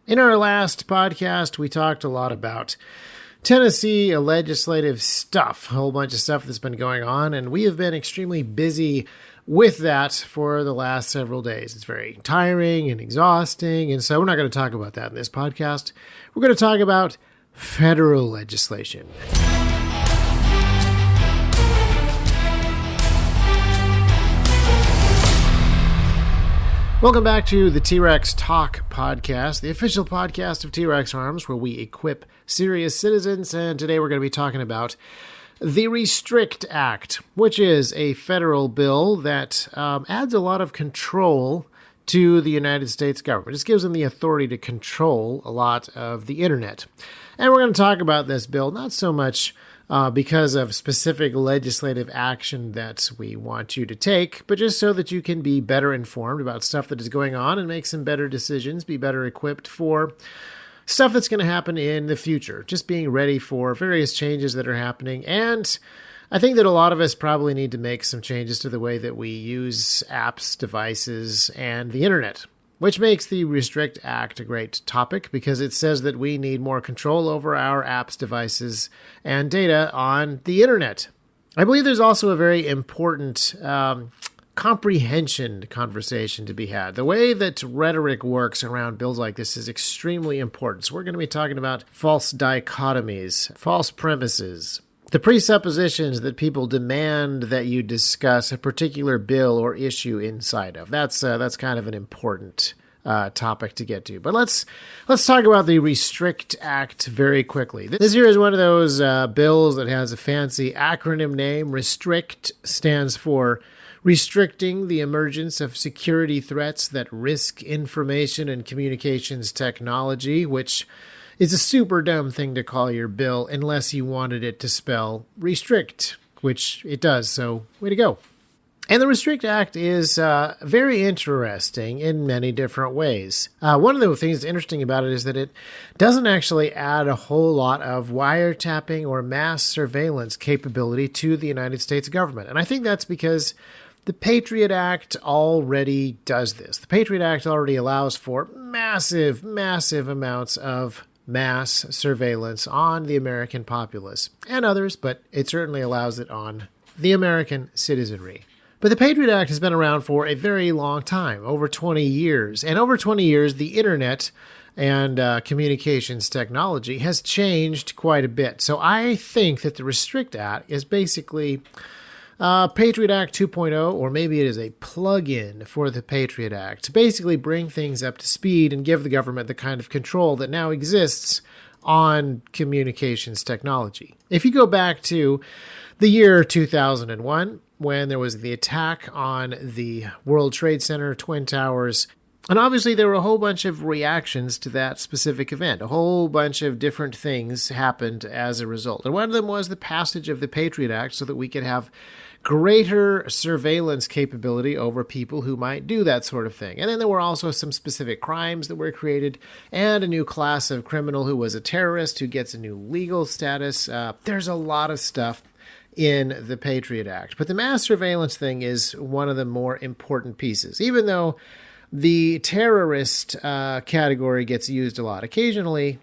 In our last podcast, we talked a lot about Tennessee legislative stuff, a whole bunch of stuff that's been going on, and we have been extremely busy with that for the last several days. It's very tiring and exhausting, and so we're not going to talk about that in this podcast. We're going to talk about federal legislation. Welcome back to the T-Rex Talk podcast, the official podcast of T-Rex Arms, where we equip serious citizens. And today we're going to be talking about the Restrict Act, which is a federal bill that adds a lot of control to the United States government. It gives them the authority to control a lot of the internet. And we're going to talk about this bill, not so much because of specific legislative action that we want you to take, but just so that you can be better informed about stuff that is going on and make some better decisions, be better equipped for stuff that's going to happen in the future, just being ready for various changes that are happening. And I think that a lot of us probably need to make some changes to the way that we use apps, devices, and the internet, which makes the Restrict Act a great topic because it says that we need more control over our apps, devices, and data on the internet. I believe there's also a very important comprehension conversation to be had. The way that rhetoric works around bills like this is extremely important. So we're going to be talking about false dichotomies, false premises, the presuppositions that people demand that you discuss a particular bill or issue inside of. That's kind of an important topic to get to. But let's talk about the Restrict Act very quickly. This here is one of those bills that has a fancy acronym name. Restrict stands for restricting the emergence of security threats that risk information and communications technology, which is a super dumb thing to call your bill unless you wanted it to spell restrict, which it does, so way to go. And the Restrict Act is very interesting in many different ways. One of the things that's interesting about it is that it doesn't actually add a whole lot of wiretapping or mass surveillance capability to the United States government. And I think that's because the Patriot Act already does this. The Patriot Act already allows for massive amounts of mass surveillance on the American populace and others, but it certainly allows it on the American citizenry. But the Patriot Act has been around for a very long time, over 20 years. And over 20 years, the internet and communications technology has changed quite a bit. So I think that the Restrict Act is basically Patriot Act 2.0, or maybe it is a plug-in for the Patriot Act to basically bring things up to speed and give the government the kind of control that now exists on communications technology. If you go back to the year 2001, when there was the attack on the World Trade Center, Twin Towers, and obviously there were a whole bunch of reactions to that specific event. A whole bunch of different things happened as a result. And one of them was the passage of the Patriot Act so that we could have greater surveillance capability over people who might do that sort of thing. And then there were also some specific crimes that were created and a new class of criminal who was a terrorist who gets a new legal status. There's a lot of stuff in the Patriot Act. But the mass surveillance thing is one of the more important pieces, even though the terrorist category gets used a lot. Occasionally,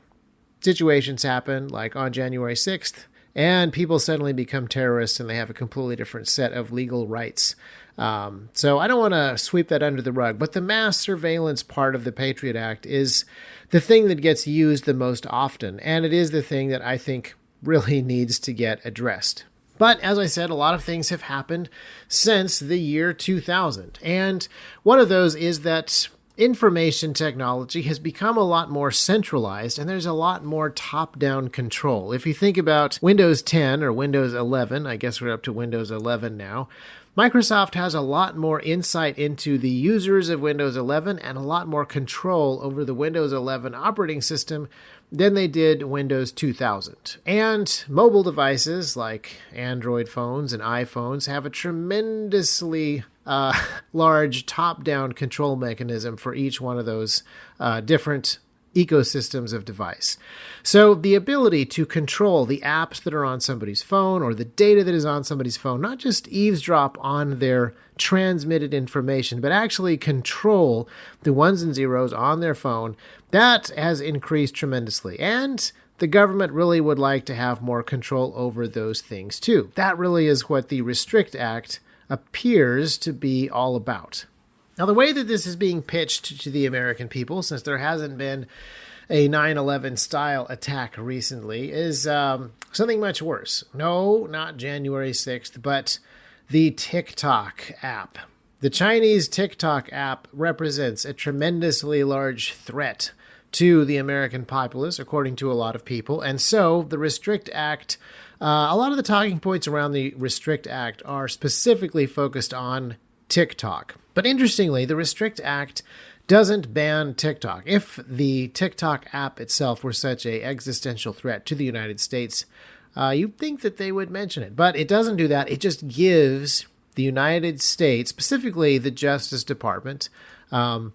situations happen, like on January 6th, and people suddenly become terrorists and they have a completely different set of legal rights. So I don't want to sweep that under the rug, but the mass surveillance part of the Patriot Act is the thing that gets used the most often, and it is the thing that I think really needs to get addressed. But as I said, a lot of things have happened since the year 2000. And one of those is that information technology has become a lot more centralized and there's a lot more top-down control. If you think about Windows 10 or Windows 11, I guess we're up to Windows 11 now, Microsoft has a lot more insight into the users of Windows 11 and a lot more control over the Windows 11 operating system than they did Windows 2000. And mobile devices like Android phones and iPhones have a tremendously large top-down control mechanism for each one of those different ecosystems of device. So the ability to control the apps that are on somebody's phone or the data that is on somebody's phone, not just eavesdrop on their transmitted information, but actually control the ones and zeros on their phone, that has increased tremendously. And the government really would like to have more control over those things too. That really is what the Restrict Act appears to be all about. Now, the way that this is being pitched to the American people, since there hasn't been a 9/11 style attack recently, is something much worse. No, not January 6th, but the TikTok app. The Chinese TikTok app represents a tremendously large threat to the American populace, according to a lot of people. And so the Restrict Act, a lot of the talking points around the Restrict Act are specifically focused on TikTok. But interestingly, the Restrict Act doesn't ban TikTok. If the TikTok app itself were such an existential threat to the United States, you'd think that they would mention it. But it doesn't do that. It just gives the United States, specifically the Justice Department, and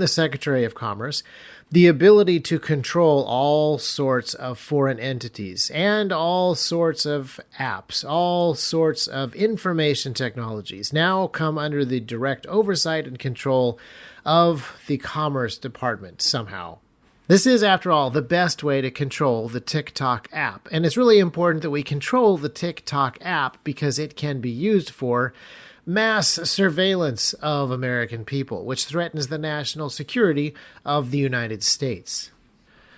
the Secretary of Commerce, the ability to control all sorts of foreign entities and all sorts of apps, all sorts of information technologies now come under the direct oversight and control of the Commerce Department somehow. This is, after all, the best way to control the TikTok app. And it's really important that we control the TikTok app because it can be used for mass surveillance of American people, which threatens the national security of the United States.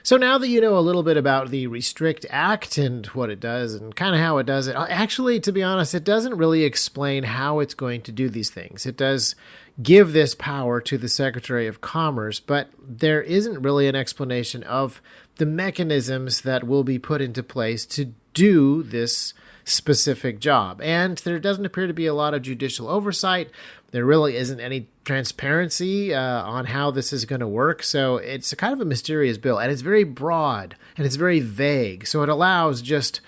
So now that you know a little bit about the Restrict Act and what it does and kind of how it does it, actually, to be honest, it doesn't really explain how it's going to do these things. It does give this power to the Secretary of Commerce, but there isn't really an explanation of the mechanisms that will be put into place to do this specific job. And there doesn't appear to be a lot of judicial oversight. There really isn't any transparency on how this is going to work. So it's a kind of a mysterious bill, and it's very broad and it's very vague. So it allows just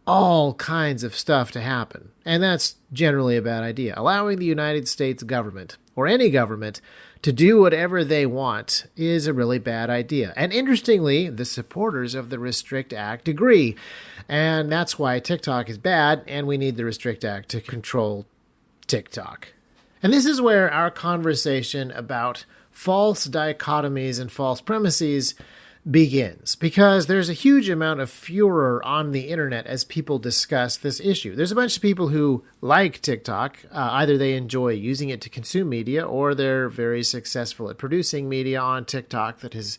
all kinds of stuff to happen. And that's generally a bad idea. Allowing the United States government or any government to do whatever they want is a really bad idea. And interestingly, the supporters of the Restrict Act agree. And that's why TikTok is bad, and we need the Restrict Act to control TikTok. And this is where our conversation about false dichotomies and false premises begins, because there's a huge amount of furor on the internet as people discuss this issue. There's a bunch of people who like TikTok. Either they enjoy using it to consume media, or they're very successful at producing media on TikTok that has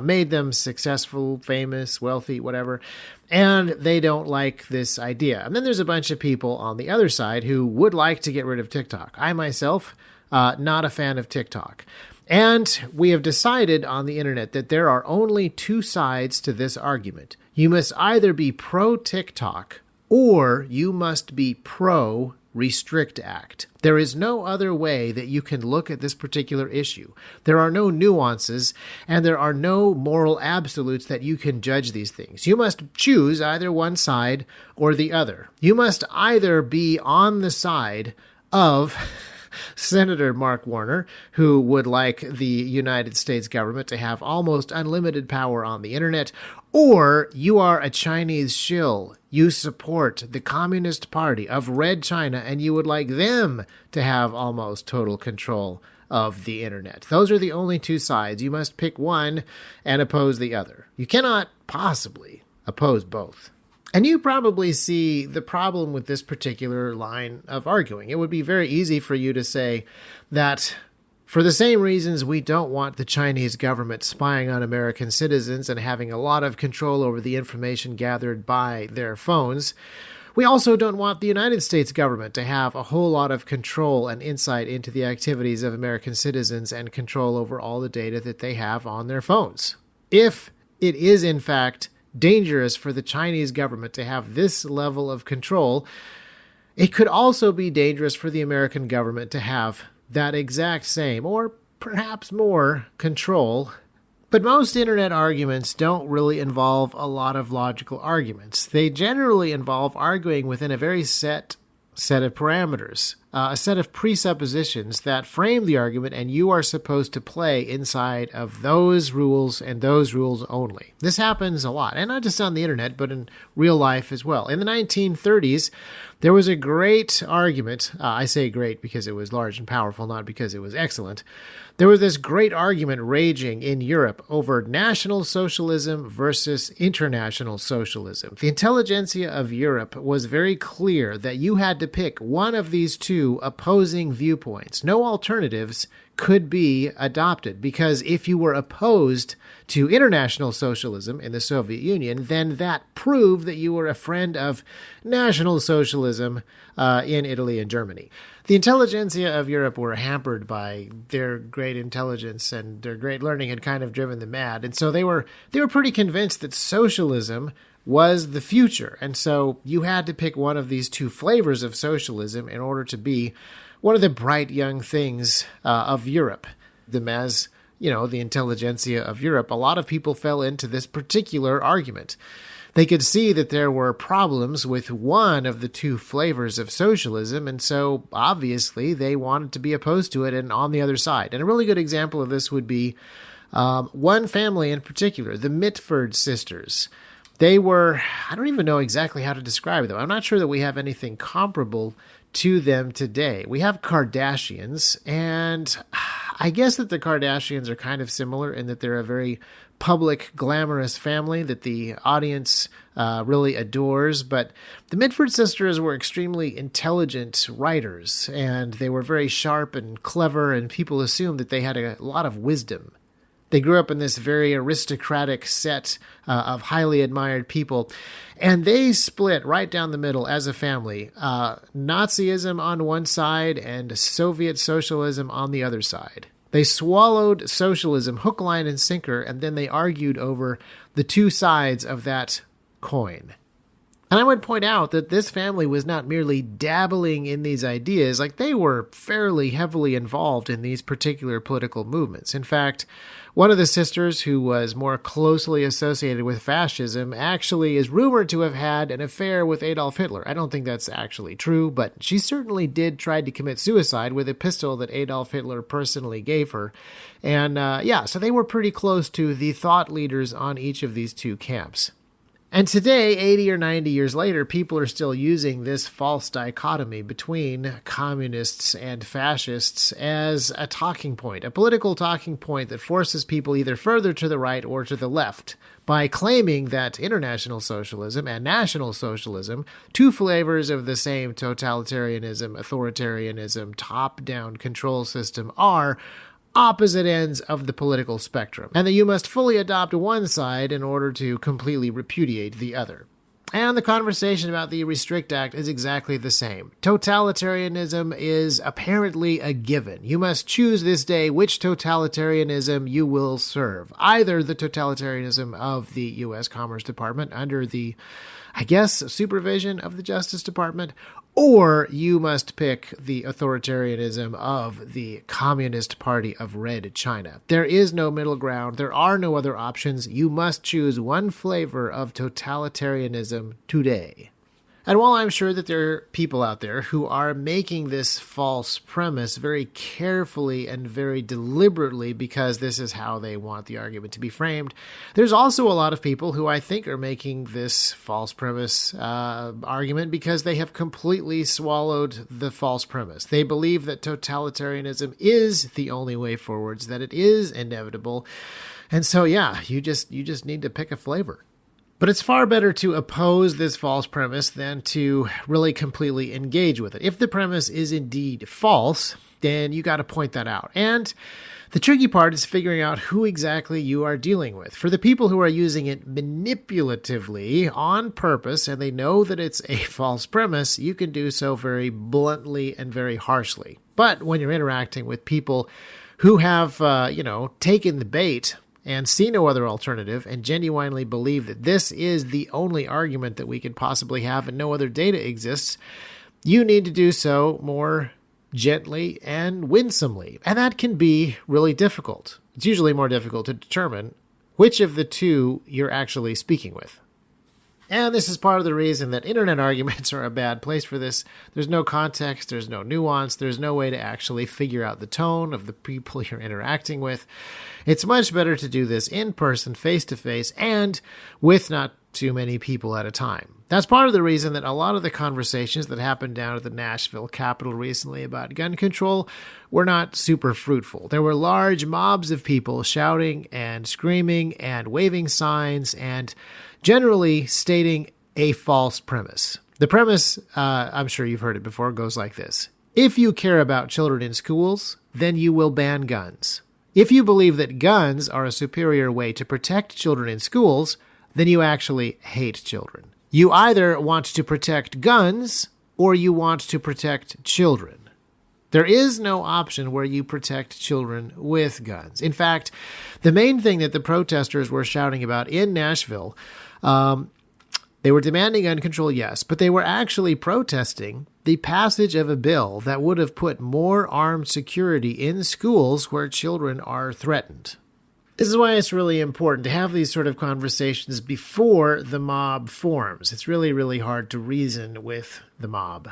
made them successful, famous, wealthy, whatever, and they don't like this idea. And then there's a bunch of people on the other side who would like to get rid of TikTok. I myself, not a fan of TikTok. And we have decided on the internet that there are only two sides to this argument. You must either be pro-TikTok or you must be pro-Restrict Act. There is no other way that you can look at this particular issue. There are no nuances and there are no moral absolutes that you can judge these things. You must choose either one side or the other. You must either be on the side of Senator Mark Warner, who would like the United States government to have almost unlimited power on the internet, or you are a Chinese shill. You support the Communist Party of Red China, and you would like them to have almost total control of the internet. Those are the only two sides. You must pick one and oppose the other. You cannot possibly oppose both. And you probably see the problem with this particular line of arguing. It would be very easy for you to say that for the same reasons we don't want the Chinese government spying on American citizens and having a lot of control over the information gathered by their phones, we also don't want the United States government to have a whole lot of control and insight into the activities of American citizens and control over all the data that they have on their phones. If it is, in fact, dangerous for the Chinese government to have this level of control, it could also be dangerous for the American government to have that exact same, or perhaps more, control. But most internet arguments don't really involve a lot of logical arguments. They generally involve arguing within a very set of parameters. a set of presuppositions that frame the argument, and you are supposed to play inside of those rules and those rules only. This happens a lot, and not just on the internet, but in real life as well. In the 1930s, there was a great argument. I say great because it was large and powerful, not because it was excellent. There was this great argument raging in Europe over National Socialism versus international socialism. The intelligentsia of Europe was very clear that you had to pick one of these two opposing viewpoints. No alternatives could be adopted, because if you were opposed to international socialism in the Soviet Union, then that proved that you were a friend of National Socialism in Italy and Germany. The intelligentsia of Europe were hampered by their great intelligence, and their great learning had kind of driven them mad. And so they were pretty convinced that socialism was the future. And so you had to pick one of these two flavors of socialism in order to be one of the bright young things of Europe. As the intelligentsia of Europe, a lot of people fell into this particular argument. They could see that there were problems with one of the two flavors of socialism, and so obviously they wanted to be opposed to it and on the other side. And a really good example of this would be one family in particular, the Mitford sisters. They were, I don't even know exactly how to describe them. I'm not sure that we have anything comparable to them today. We have Kardashians, and I guess that the Kardashians are kind of similar in that they're a very public, glamorous family that the audience really adores. But the Mitford sisters were extremely intelligent writers, and they were very sharp and clever, and people assumed that they had a lot of wisdom. They grew up in this very aristocratic set of highly admired people, and they split right down the middle as a family. Nazism on one side and Soviet socialism on the other side. They swallowed socialism hook, line, and sinker, and then they argued over the two sides of that coin. And I would point out that this family was not merely dabbling in these ideas, like they were fairly heavily involved in these particular political movements. In fact, one of the sisters who was more closely associated with fascism actually is rumored to have had an affair with Adolf Hitler. I don't think that's actually true, but she certainly did try to commit suicide with a pistol that Adolf Hitler personally gave her. And so they were pretty close to the thought leaders on each of these two camps. And today, 80 or 90 years later, people are still using this false dichotomy between communists and fascists as a talking point, a political talking point that forces people either further to the right or to the left by claiming that international socialism and national socialism, two flavors of the same totalitarianism, authoritarianism, top-down control system, are opposite ends of the political spectrum, and that you must fully adopt one side in order to completely repudiate the other. And the conversation about the Restrict Act is exactly the same. Totalitarianism is apparently a given. You must choose this day which totalitarianism you will serve. Either the totalitarianism of the U.S. Commerce Department under the, supervision of the Justice Department, or you must pick the authoritarianism of the Communist Party of Red China. There is no middle ground. There are no other options. You must choose one flavor of totalitarianism today. And while I'm sure that there are people out there who are making this false premise very carefully and very deliberately because this is how they want the argument to be framed, there's also a lot of people who I think are making this false premise argument because they have completely swallowed the false premise. They believe that totalitarianism is the only way forwards, that it is inevitable. And so, you just need to pick a flavor. But it's far better to oppose this false premise than to really completely engage with it. If the premise is indeed false, then you got to point that out. And the tricky part is figuring out who exactly you are dealing with. For the people who are using it manipulatively on purpose, and they know that it's a false premise, you can do so very bluntly and very harshly. But when you're interacting with people who have, taken the bait and see no other alternative, and genuinely believe that this is the only argument that we could possibly have and no other data exists, you need to do so more gently and winsomely. And that can be really difficult. It's usually more difficult to determine which of the two you're actually speaking with. And this is part of the reason that internet arguments are a bad place for this. There's no context, there's no nuance, there's no way to actually figure out the tone of the people you're interacting with. It's much better to do this in person, face to face, and with not too many people at a time. That's part of the reason that a lot of the conversations that happened down at the Nashville Capitol recently about gun control were not super fruitful. There were large mobs of people shouting and screaming and waving signs and generally stating a false premise. The premise, I'm sure you've heard it before, goes like this. If you care about children in schools, then you will ban guns. If you believe that guns are a superior way to protect children in schools, then you actually hate children. You either want to protect guns or you want to protect children. There is no option where you protect children with guns. In fact, the main thing that the protesters were shouting about in Nashville, they were demanding gun control, yes, but they were actually protesting the passage of a bill that would have put more armed security in schools where children are threatened. This is why it's really important to have these sort of conversations before the mob forms. It's really, really hard to reason with the mob.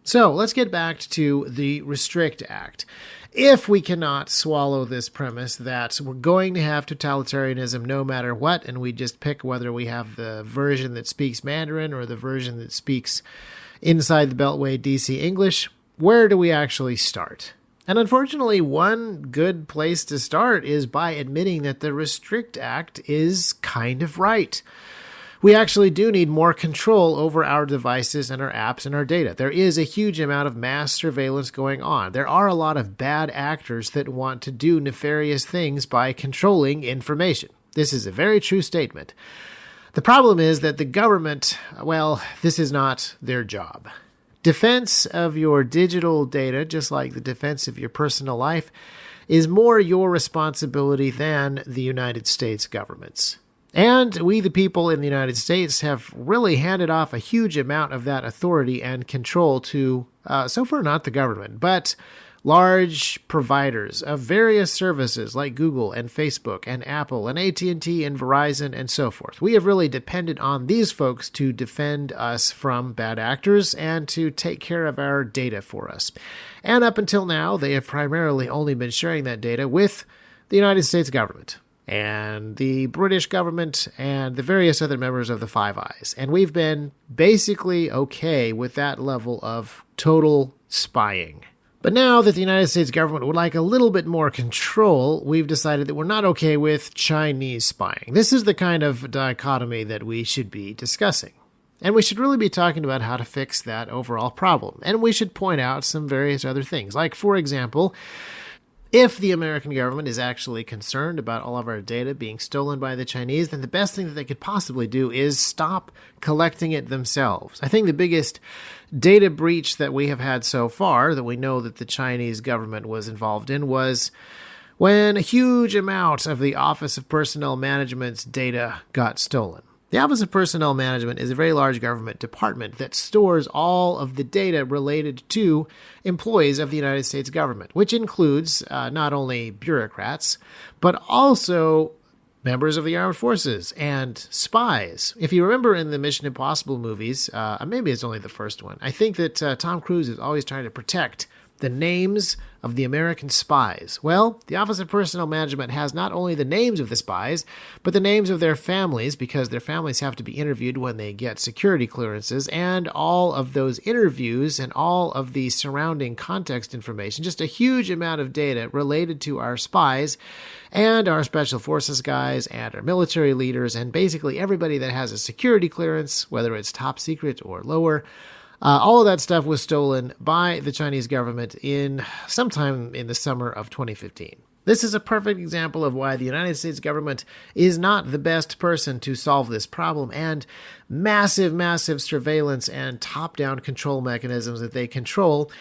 So let's get back to the Restrict Act. If we cannot swallow this premise that we're going to have totalitarianism no matter what, and we just pick whether we have the version that speaks Mandarin or the version that speaks inside the Beltway DC English, where do we actually start? And unfortunately, one good place to start is by admitting that the Restrict Act is kind of right. We actually do need more control over our devices and our apps and our data. There is a huge amount of mass surveillance going on. There are a lot of bad actors that want to do nefarious things by controlling information. This is a very true statement. The problem is that the government, well, this is not their job. Defense of your digital data, just like the defense of your personal life, is more your responsibility than the United States government's. And we, the people in the United States, have really handed off a huge amount of that authority and control to, so far not the government, but large providers of various services like Google and Facebook and Apple and AT&T and Verizon and so forth. We have really depended on these folks to defend us from bad actors and to take care of our data for us. And up until now, they have primarily only been sharing that data with the United States government and the British government and the various other members of the Five Eyes. And we've been basically okay with that level of total spying. But now that the United States government would like a little bit more control, we've decided that we're not okay with Chinese spying. This is the kind of dichotomy that we should be discussing. And we should really be talking about how to fix that overall problem. And we should point out some various other things. Like, for example, if the American government is actually concerned about all of our data being stolen by the Chinese, then the best thing that they could possibly do is stop collecting it themselves. I think the biggest data breach that we have had so far, that we know that the Chinese government was involved in, was when a huge amount of the Office of Personnel Management's data got stolen. The Office of Personnel Management is a very large government department that stores all of the data related to employees of the United States government, which includes not only bureaucrats, but also members of the armed forces and spies. If you remember in the Mission Impossible movies, maybe it's only the first one, I think that Tom Cruise is always trying to protect the names of the American spies. Well, the Office of Personnel Management has not only the names of the spies, but the names of their families, because their families have to be interviewed when they get security clearances, and all of those interviews and all of the surrounding context information, just a huge amount of data related to our spies and our special forces guys and our military leaders and basically everybody that has a security clearance, whether it's top secret or lower. All of that stuff was stolen by the Chinese government sometime in the summer of 2015. This is a perfect example of why the United States government is not the best person to solve this problem, and massive, massive surveillance and top-down control mechanisms that they control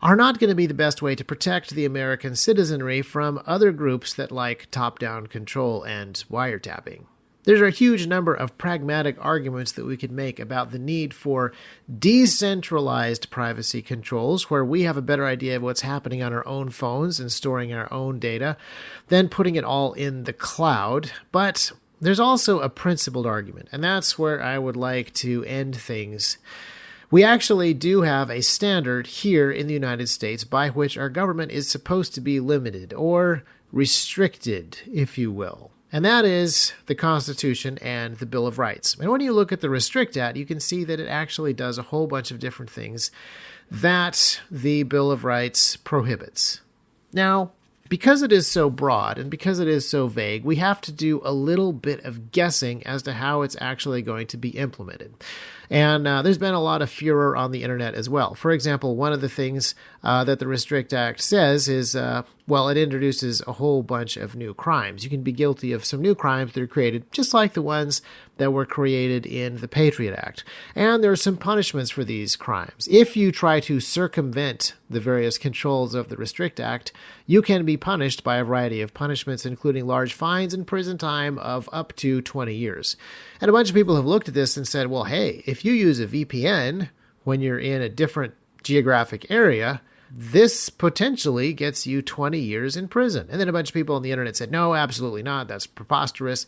are not going to be the best way to protect the American citizenry from other groups that like top-down control and wiretapping. There's a huge number of pragmatic arguments that we could make about the need for decentralized privacy controls, where we have a better idea of what's happening on our own phones and storing our own data, than putting it all in the cloud. But there's also a principled argument, and that's where I would like to end things. We actually do have a standard here in the United States by which our government is supposed to be limited or restricted, if you will. And that is the Constitution and the Bill of Rights. And when you look at the Restrict Act, you can see that it actually does a whole bunch of different things that the Bill of Rights prohibits. Now, because it is so broad and because it is so vague, we have to do a little bit of guessing as to how it's actually going to be implemented. And there's been a lot of furor on the internet as well. For example, one of the things that the Restrict Act says is, it introduces a whole bunch of new crimes. You can be guilty of some new crimes that are created just like the ones that were created in the Patriot Act. And there are some punishments for these crimes. If you try to circumvent the various controls of the Restrict Act, you can be punished by a variety of punishments, including large fines and prison time of up to 20 years. And a bunch of people have looked at this and said, well, hey, if you use a VPN when you're in a different geographic area, this potentially gets you 20 years in prison. And then a bunch of people on the internet said, no, absolutely not. That's preposterous.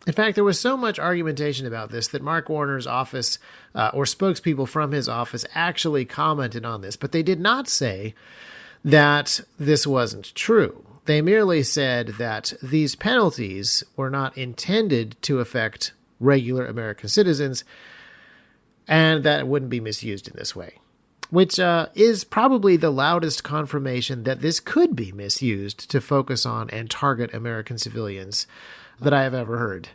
In fact, there was so much argumentation about this that Mark Warner's office or spokespeople from his office actually commented on this, but they did not say that this wasn't true. They merely said that these penalties were not intended to affect regular American citizens and that it wouldn't be misused in this way, which is probably the loudest confirmation that this could be misused to focus on and target American civilians that I have ever heard.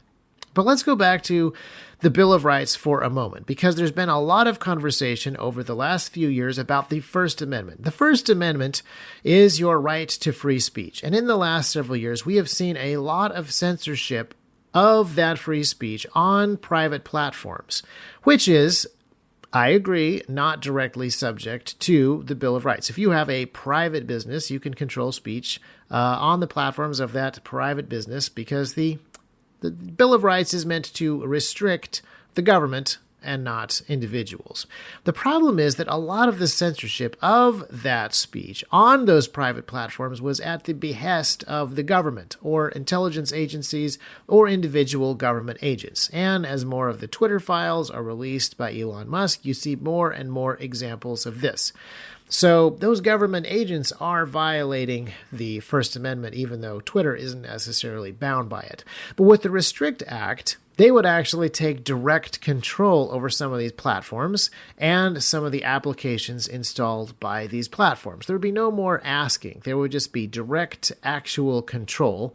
But let's go back to the Bill of Rights for a moment, because there's been a lot of conversation over the last few years about the First Amendment. The First Amendment is your right to free speech. And in the last several years, we have seen a lot of censorship of that free speech on private platforms, which is, I agree, not directly subject to the Bill of Rights. If you have a private business, you can control speech on the platforms of that private business because the Bill of Rights is meant to restrict the government and not individuals. The problem is that a lot of the censorship of that speech on those private platforms was at the behest of the government or intelligence agencies or individual government agents. And as more of the Twitter files are released by Elon Musk, you see more and more examples of this. So those government agents are violating the First Amendment, even though Twitter isn't necessarily bound by it. But with the Restrict Act, they would actually take direct control over some of these platforms and some of the applications installed by these platforms. There would be no more asking. There would just be direct, actual control.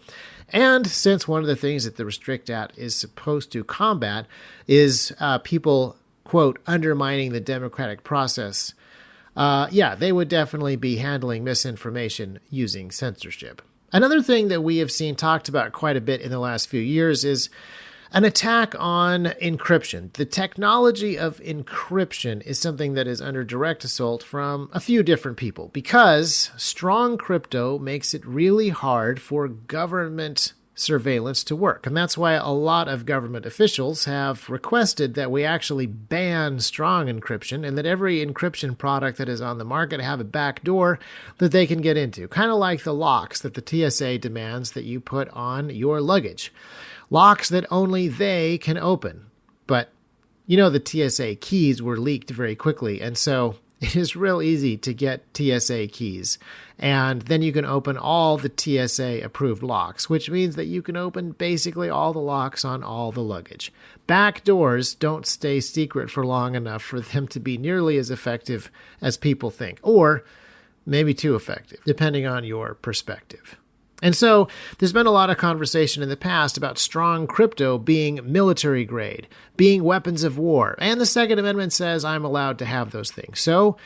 And since one of the things that the Restrict Act is supposed to combat is people, quote, undermining the democratic process, they would definitely be handling misinformation using censorship. Another thing that we have seen talked about quite a bit in the last few years is an attack on encryption. The technology of encryption is something that is under direct assault from a few different people because strong crypto makes it really hard for government surveillance to work. And that's why a lot of government officials have requested that we actually ban strong encryption and that every encryption product that is on the market have a back door that they can get into, kind of like the locks that the TSA demands that you put on your luggage. Locks that only they can open. But, the TSA keys were leaked very quickly, and so it is real easy to get TSA keys. And then you can open all the TSA-approved locks, which means that you can open basically all the locks on all the luggage. Back doors don't stay secret for long enough for them to be nearly as effective as people think, or maybe too effective, depending on your perspective. And so there's been a lot of conversation in the past about strong crypto being military grade, being weapons of war. And the Second Amendment says I'm allowed to have those things. So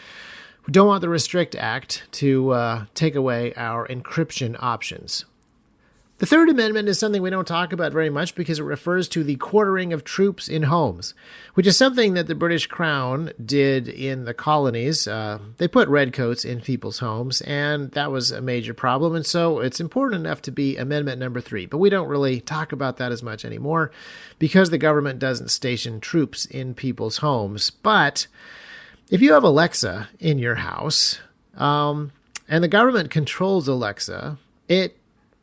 we don't want the Restrict Act to take away our encryption options. The Third Amendment is something we don't talk about very much because it refers to the quartering of troops in homes, which is something that the British Crown did in the colonies. They put redcoats in people's homes, and that was a major problem. And so it's important enough to be Amendment number 3. But we don't really talk about that as much anymore because the government doesn't station troops in people's homes. But if you have Alexa in your house, and the government controls Alexa, it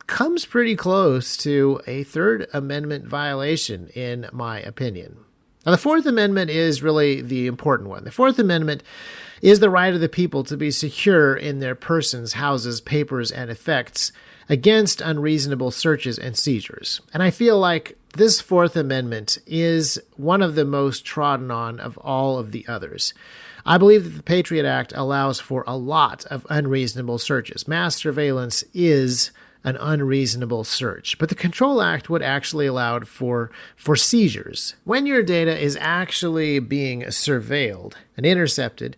comes pretty close to a Third Amendment violation, in my opinion. Now, the Fourth Amendment is really the important one. The Fourth Amendment is the right of the people to be secure in their persons, houses, papers, and effects against unreasonable searches and seizures. And I feel like this Fourth Amendment is one of the most trodden on of all of the others. I believe that the Patriot Act allows for a lot of unreasonable searches. Mass surveillance is an unreasonable search, but the Control Act would actually allow for seizures. When your data is actually being surveilled and intercepted,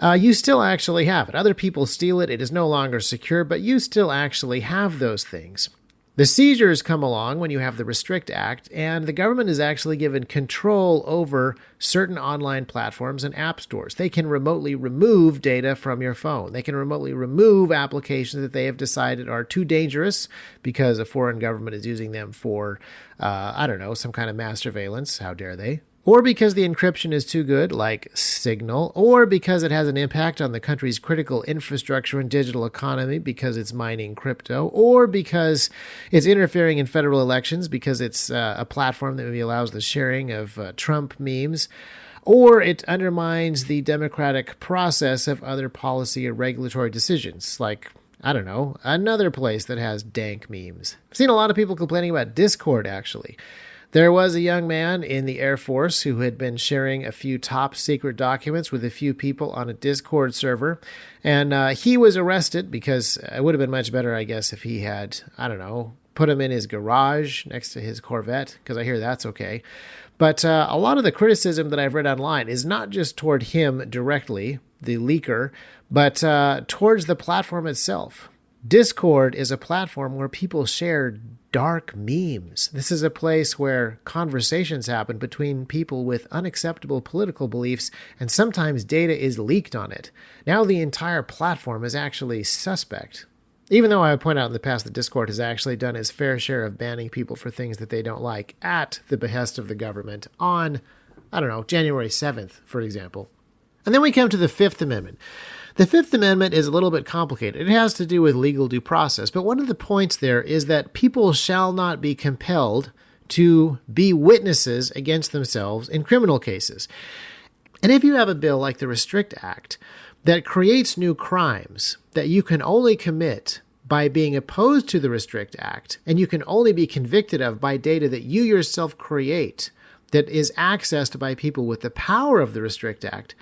you still actually have it. Other people steal it. It is no longer secure, but you still actually have those things. The seizures come along when you have the Restrict Act, and the government is actually given control over certain online platforms and app stores. They can remotely remove data from your phone. They can remotely remove applications that they have decided are too dangerous because a foreign government is using them for, some kind of mass surveillance. How dare they? Or because the encryption is too good, like Signal, or because it has an impact on the country's critical infrastructure and digital economy because it's mining crypto, or because it's interfering in federal elections because it's a platform that maybe allows the sharing of Trump memes, or it undermines the democratic process of other policy or regulatory decisions, like another place that has dank memes. I've seen a lot of people complaining about Discord, actually. There was a young man in the Air Force who had been sharing a few top secret documents with a few people on a Discord server, and he was arrested because it would have been much better, I guess, if he had, put him in his garage next to his Corvette, because I hear that's okay. But a lot of the criticism that I've read online is not just toward him directly, the leaker, but towards the platform itself. Discord is a platform where people share dark memes. This is a place where conversations happen between people with unacceptable political beliefs, and sometimes data is leaked on it. Now the entire platform is actually suspect. Even though I would point out in the past that Discord has actually done its fair share of banning people for things that they don't like at the behest of the government on, January 7th, for example. And then we come to the Fifth Amendment. The Fifth Amendment is a little bit complicated. It has to do with legal due process, but one of the points there is that people shall not be compelled to be witnesses against themselves in criminal cases. And if you have a bill like the Restrict Act that creates new crimes that you can only commit by being opposed to the Restrict Act, and you can only be convicted of by data that you yourself create that is accessed by people with the power of the Restrict Act,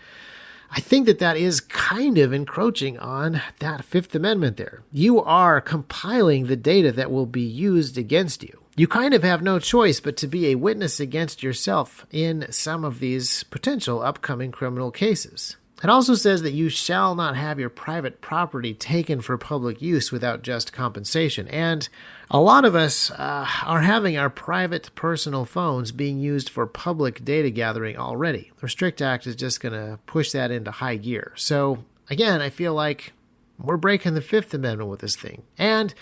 I think that is kind of encroaching on that Fifth Amendment there. You are compiling the data that will be used against you. You kind of have no choice but to be a witness against yourself in some of these potential upcoming criminal cases. It also says that you shall not have your private property taken for public use without just compensation. And a lot of us are having our private personal phones being used for public data gathering already. The Restrict Act is just going to push that into high gear. So again, I feel like we're breaking the Fifth Amendment with this thing. And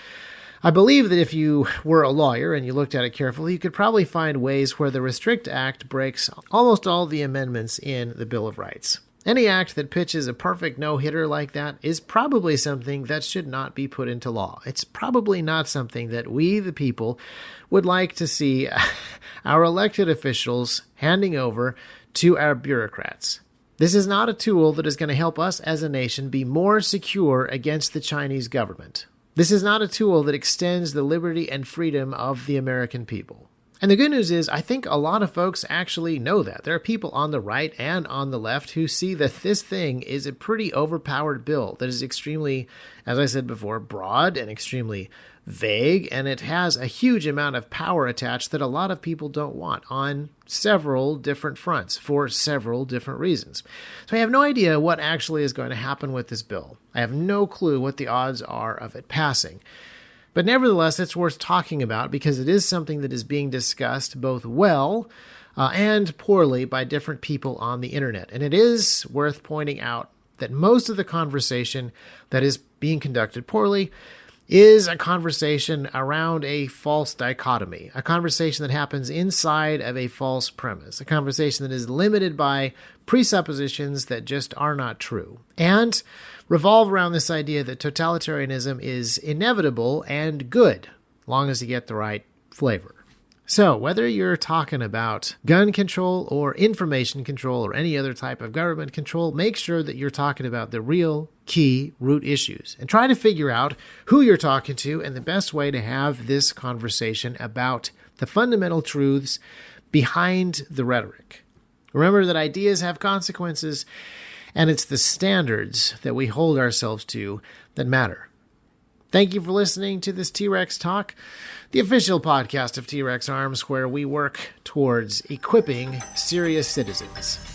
I believe that if you were a lawyer and you looked at it carefully, you could probably find ways where the Restrict Act breaks almost all the amendments in the Bill of Rights. Any act that pitches a perfect no-hitter like that is probably something that should not be put into law. It's probably not something that we, the people, would like to see our elected officials handing over to our bureaucrats. This is not a tool that is going to help us as a nation be more secure against the Chinese government. This is not a tool that extends the liberty and freedom of the American people. And the good news is, I think a lot of folks actually know that. There are people on the right and on the left who see that this thing is a pretty overpowered bill that is extremely, as I said before, broad and extremely vague, and it has a huge amount of power attached that a lot of people don't want on several different fronts for several different reasons. So I have no idea what actually is going to happen with this bill. I have no clue what the odds are of it passing. But nevertheless, it's worth talking about because it is something that is being discussed both well and poorly by different people on the internet. And it is worth pointing out that most of the conversation that is being conducted poorly is a conversation around a false dichotomy, a conversation that happens inside of a false premise, a conversation that is limited by presuppositions that just are not true, and revolve around this idea that totalitarianism is inevitable and good, long as you get the right flavor. So, whether you're talking about gun control or information control or any other type of government control, make sure that you're talking about the real key root issues and try to figure out who you're talking to and the best way to have this conversation about the fundamental truths behind the rhetoric. Remember that ideas have consequences, and it's the standards that we hold ourselves to that matter. Thank you for listening to this T-Rex Talk, the official podcast of T-Rex Arms, where we work towards equipping serious citizens.